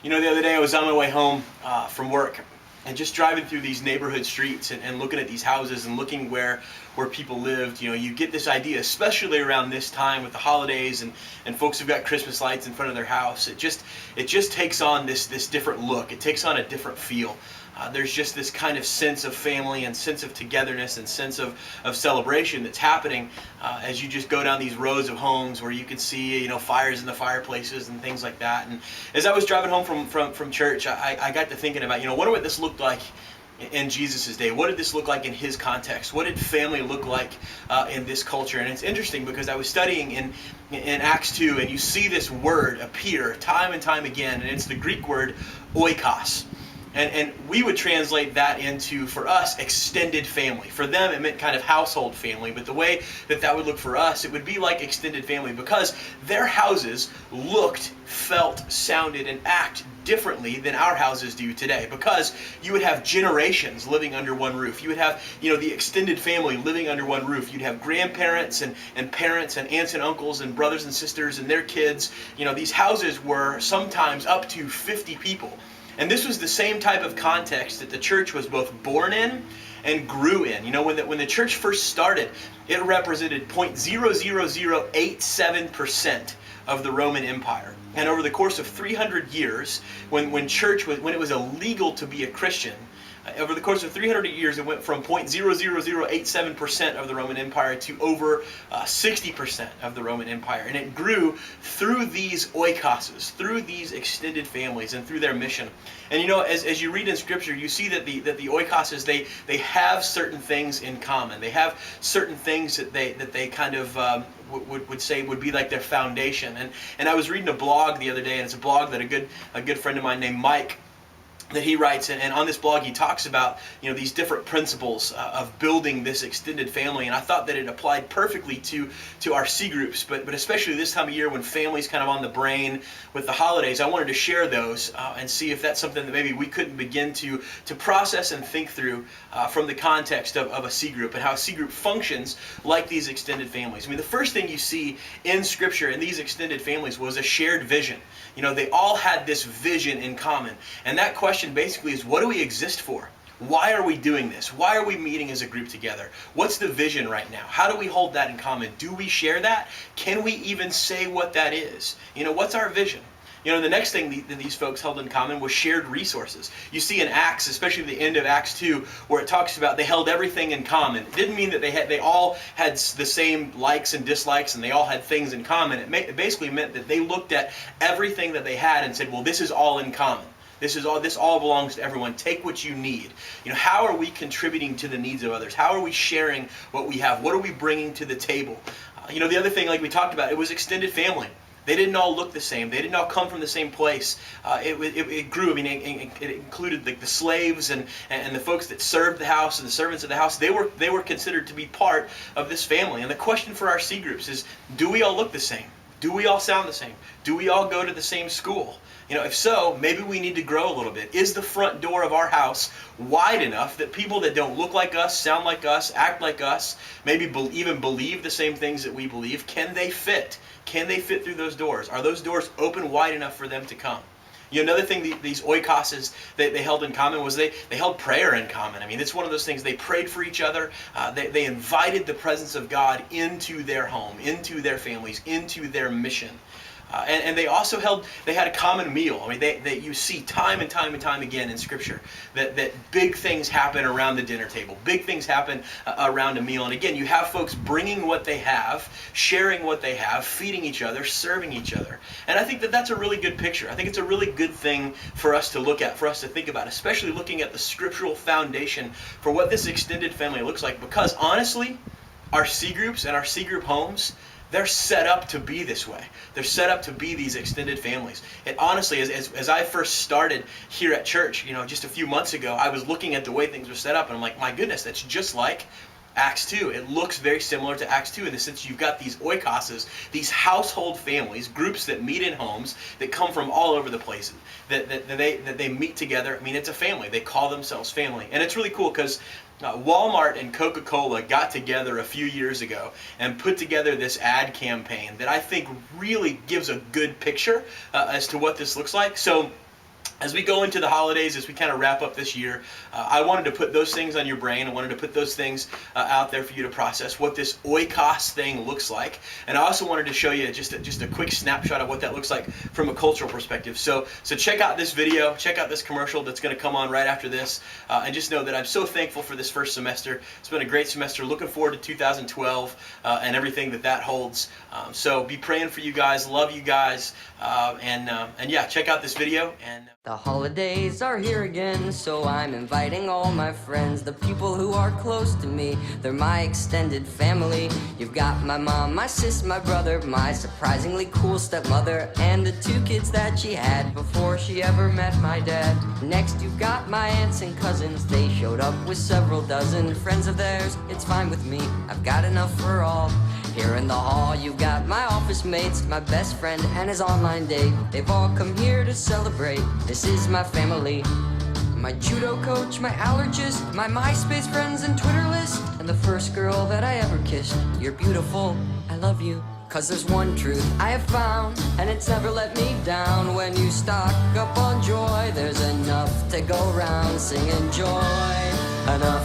You know, the other day I was on my way home from work and just driving through these neighborhood streets and looking at these houses and looking where people lived. You know, you get this idea, especially around this time with the holidays and folks who've got Christmas lights in front of their house. It just takes on this different look. It takes on a different feel. There's just this kind of sense of family and sense of togetherness and sense of celebration that's happening as you just go down these rows of homes where you can see, you know, fires in the fireplaces and things like that. And as I was driving home from church, I got to thinking about, you know, what this looked like in Jesus' day. What did this look like in his context? What did family look like in this culture? And it's interesting because I was studying in Acts 2, and you see this word appear time and time again, and it's the Greek word oikos. And we would translate that into, for us, extended family. For them, it meant kind of household family. But the way that would look for us, it would be like extended family because their houses looked, felt, sounded, and act differently than our houses do today. Because you would have generations living under one roof. You would have, you know, the extended family living under one roof. You'd have grandparents and parents and aunts and uncles and brothers and sisters and their kids. You know, these houses were sometimes up to 50 people. And this was the same type of context that the church was both born in and grew in. You know, when the church first started, it represented 0.00087% of the Roman Empire. And over the course of 300 years, when it was illegal to be a Christian, over the course of 300 years, it went from 0.00087% of the Roman Empire to over 60% of the Roman Empire. And it grew through these oikoses, through these extended families, and through their mission. And you know, as you read in Scripture, you see that the oikoses, they have certain things in common. They have certain things that they kind of would say would be like their foundation. And I was reading a blog the other day, and it's a blog that a good friend of mine named Mike, that he writes, and on this blog he talks about, you know, these different principles of building this extended family, and I thought that it applied perfectly to our C groups, but especially this time of year when family's kind of on the brain with the holidays. I wanted to share those and see if that's something that maybe we couldn't begin to process and think through from the context of a C group and how a C group functions like these extended families. I mean, the first thing you see in Scripture in these extended families was a shared vision. You know, they all had this vision in common, and that question basically is, what do we exist for? Why are we doing this? Why are we meeting as a group together? What's the vision right now? How do we hold that in common? Do we share that? Can we even say what that is? You know, what's our vision? You know, the next thing that these folks held in common was shared resources. You see in Acts, especially the end of Acts 2, where it talks about they held everything in common. It didn't mean that they all had the same likes and dislikes and they all had things in common. It basically meant that they looked at everything that they had and said, well, this is all in common. This all belongs to everyone. Take what you need. You know, how are we contributing to the needs of others? How are we sharing what we have? What are we bringing to the table? You know, the other thing, like we talked about, it was extended family. They didn't all look the same. They didn't all come from the same place. It grew. I mean, it included the slaves and the folks that served the house and the servants of the house. They were considered to be part of this family. And the question for our C groups is, do we all look the same? Do we all sound the same? Do we all go to the same school? You know, if so, maybe we need to grow a little bit. Is the front door of our house wide enough that people that don't look like us, sound like us, act like us, maybe even believe the same things that we believe, can they fit? Can they fit through those doors? Are those doors open wide enough for them to come? You know, another thing these oikoses they held in common was they held prayer in common. I mean, it's one of those things. They prayed for each other. They invited the presence of God into their home, into their families, into their mission. And they also had a common meal. I mean, you see time and time and time again in Scripture that big things happen around the dinner table. Big things happen around a meal. And again, you have folks bringing what they have, sharing what they have, feeding each other, serving each other. And I think that that's a really good picture. I think it's a really good thing for us to look at, for us to think about, especially looking at the scriptural foundation for what this extended family looks like. Because honestly, our C groups and our C group homes, they're set up to be this way. They're set up to be these extended families. And honestly, as I first started here at church, you know, just a few months ago, I was looking at the way things were set up, and I'm like, my goodness, that's just like Acts 2. It looks very similar to Acts 2 in the sense you've got these oikoses, these household families, groups that meet in homes that come from all over the place, that they meet together. I mean, it's a family. They call themselves family. And it's really cool because Walmart and Coca-Cola got together a few years ago and put together this ad campaign that I think really gives a good picture as to what this looks like. So as we go into the holidays, as we kind of wrap up this year, I wanted to put those things on your brain. I wanted to put those things out there for you to process what this oikos thing looks like. And I also wanted to show you just a quick snapshot of what that looks like from a cultural perspective. So check out this video, check out this commercial that's going to come on right after this, and just know that I'm so thankful for this first semester. It's been a great semester. Looking forward to 2012 and everything that holds. So be praying for you guys. Love you guys. And yeah, check out this video. And the holidays are here again, so I'm inviting all my friends, the people who are close to me. They're my extended family. You've got my mom, my sis, my brother, my surprisingly cool stepmother, and the 2 kids that she had before she ever met my dad. Next you've got my aunts and cousins. They showed up with several dozen friends of theirs. It's fine with me, I've got enough for all. Here in the hall you've got my office mates, my best friend and his online date. They've all come here to celebrate. This is my family. My judo coach, my allergist, my MySpace friends and Twitter list, and the first girl that I ever kissed. You're beautiful, I love you. Cause there's one truth I have found, and it's never let me down. When you stock up on joy, there's enough to go round, singing joy. Enough